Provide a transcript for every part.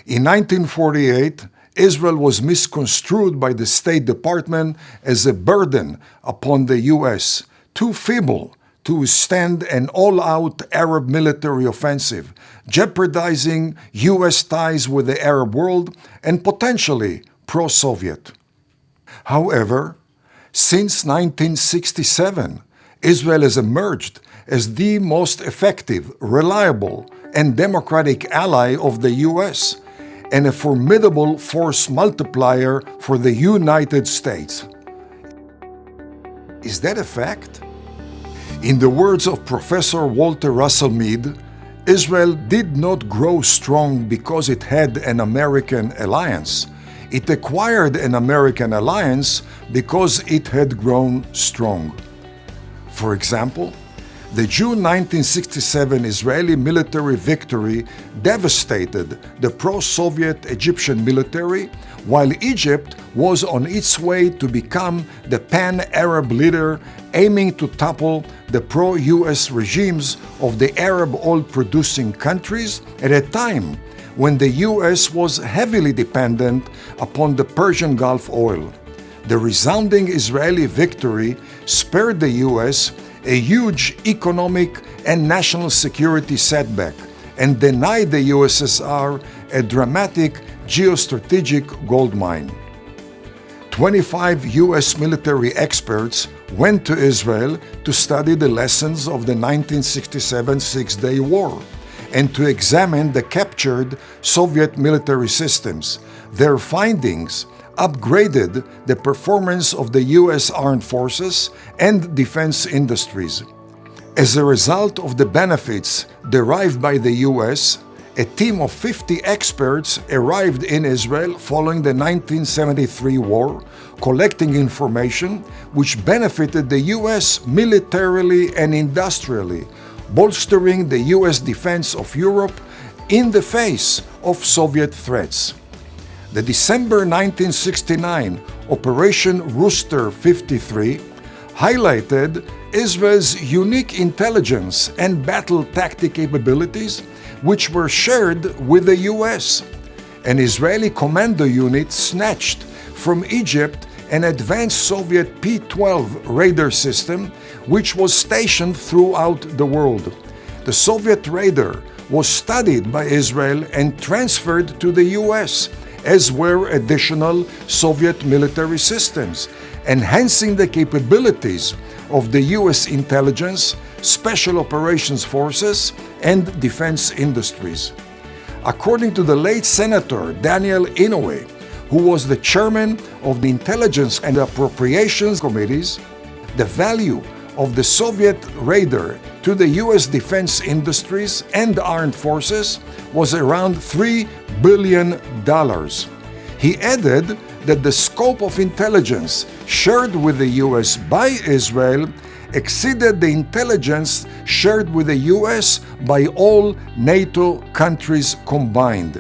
In 1948, Israel was misconstrued by the State Department as a burden upon the U.S., too feeble to withstand an all-out Arab military offensive, jeopardizing U.S. ties with the Arab world and potentially pro-Soviet. However, since 1967, Israel has emerged as the most effective, reliable, and democratic ally of the U.S., and a formidable force multiplier for the United States. Is that a fact? In the words of Professor Walter Russell Mead, Israel did not grow strong because it had an American alliance. It acquired an American alliance because it had grown strong. For example, the June 1967 Israeli military victory devastated the pro-Soviet Egyptian military, while Egypt was on its way to become the pan-Arab leader aiming to topple the pro-US regimes of the Arab oil-producing countries at a time when the US was heavily dependent upon the Persian Gulf oil. The resounding Israeli victory spared the US a huge economic and national security setback and denied the USSR a dramatic geo-strategic gold mine. 25 US military experts went to Israel to study the lessons of the 1967 Six-Day War and to examine the captured Soviet military systems. Their findings upgraded the performance of the U.S. armed forces and defense industries. As a result of the benefits derived by the U.S., a team of 50 experts arrived in Israel following the 1973 war, collecting information which benefited the U.S. militarily and industrially, bolstering the U.S. defense of Europe in the face of Soviet threats. The December 1969 Operation Rooster 53 highlighted Israel's unique intelligence and battle tactic capabilities, which were shared with the US. An Israeli commando unit snatched from Egypt an advanced Soviet P-12 radar system, which was stationed throughout the world. The Soviet radar was studied by Israel and transferred to the US, as were additional Soviet military systems, enhancing the capabilities of the U.S. intelligence, special operations forces, and defense industries. According to the late Senator Daniel Inouye, who was the chairman of the Intelligence and Appropriations Committees, the value of the Soviet radar to the U.S. defense industries and armed forces was around $3 billion. He added that the scope of intelligence shared with the U.S. by Israel exceeded the intelligence shared with the U.S. by all NATO countries combined.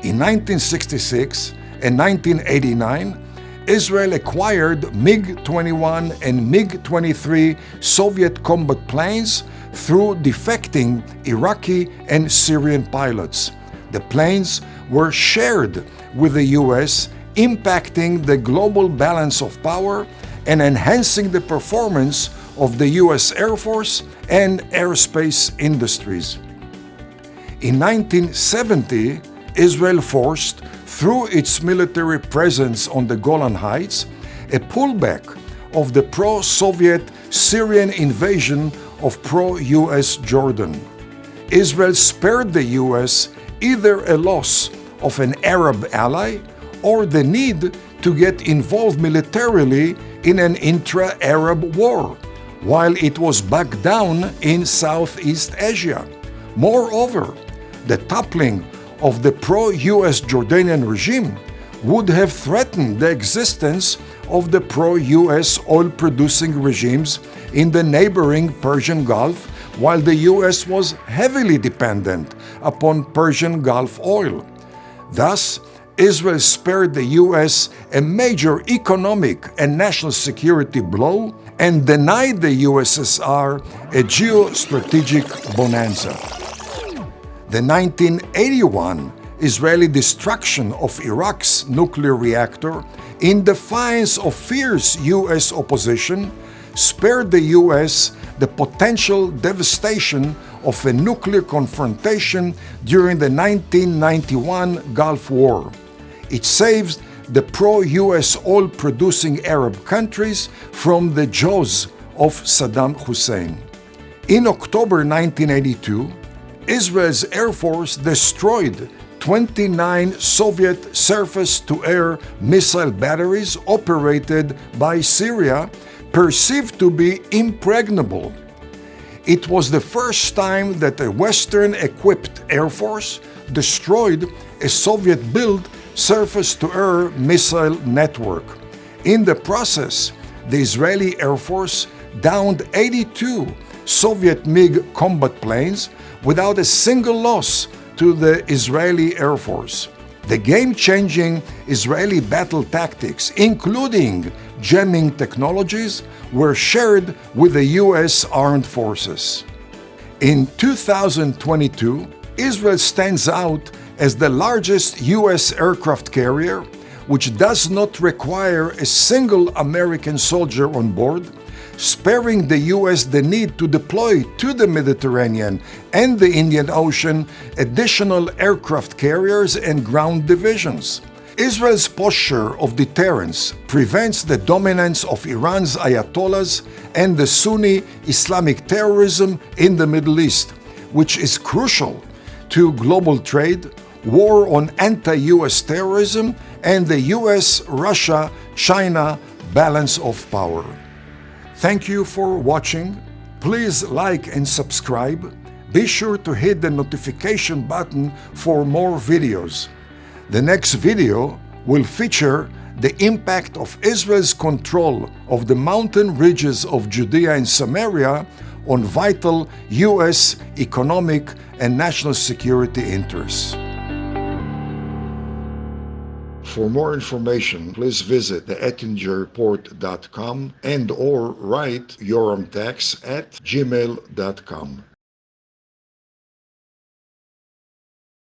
In 1966 and 1989, Israel acquired MiG-21 and MiG-23 Soviet combat planes through defecting Iraqi and Syrian pilots. The planes were shared with the U.S., impacting the global balance of power and enhancing the performance of the U.S. Air Force and aerospace industries. In 1970, Israel forced, through its military presence on the Golan Heights, a pullback of the pro-Soviet Syrian invasion of pro-US Jordan. Israel spared the US either a loss of an Arab ally or the need to get involved militarily in an intra-Arab war, while it was backed down in Southeast Asia. Moreover, the toppling of the pro-US Jordanian regime would have threatened the existence of the pro-US oil-producing regimes in the neighboring Persian Gulf, while the US was heavily dependent upon Persian Gulf oil. Thus, Israel spared the US a major economic and national security blow and denied the USSR a geo-strategic bonanza. The 1981 Israeli destruction of Iraq's nuclear reactor, in defiance of fierce U.S. opposition, spared the U.S. the potential devastation of a nuclear confrontation during the 1991 Gulf War. It saved the pro-U.S. oil-producing Arab countries from the jaws of Saddam Hussein. In October 1982, Israel's Air Force destroyed 29 Soviet surface-to-air missile batteries operated by Syria, perceived to be impregnable. It was the first time that a Western-equipped Air Force destroyed a Soviet-built surface-to-air missile network. In the process, the Israeli Air Force downed 82 Soviet MiG combat planes without a single loss to the Israeli Air Force. The game-changing Israeli battle tactics, including jamming technologies, were shared with the U.S. Armed Forces. In 2022, Israel stands out as the largest U.S. aircraft carrier, which does not require a single American soldier on board, sparing the U.S. the need to deploy to the Mediterranean and the Indian Ocean additional aircraft carriers and ground divisions. Israel's posture of deterrence prevents the dominance of Iran's Ayatollahs and the Sunni Islamic terrorism in the Middle East, which is crucial to global trade, war on anti-U.S. terrorism, and the U.S.-Russia-China balance of power. Thank you for watching. Please like and subscribe. Be sure to hit the notification button for more videos. The next video will feature the impact of Israel's control of the mountain ridges of Judea and Samaria on vital U.S. economic and national security interests. For more information, please visit theettingerreport.com and/or write yoromtax@gmail.com.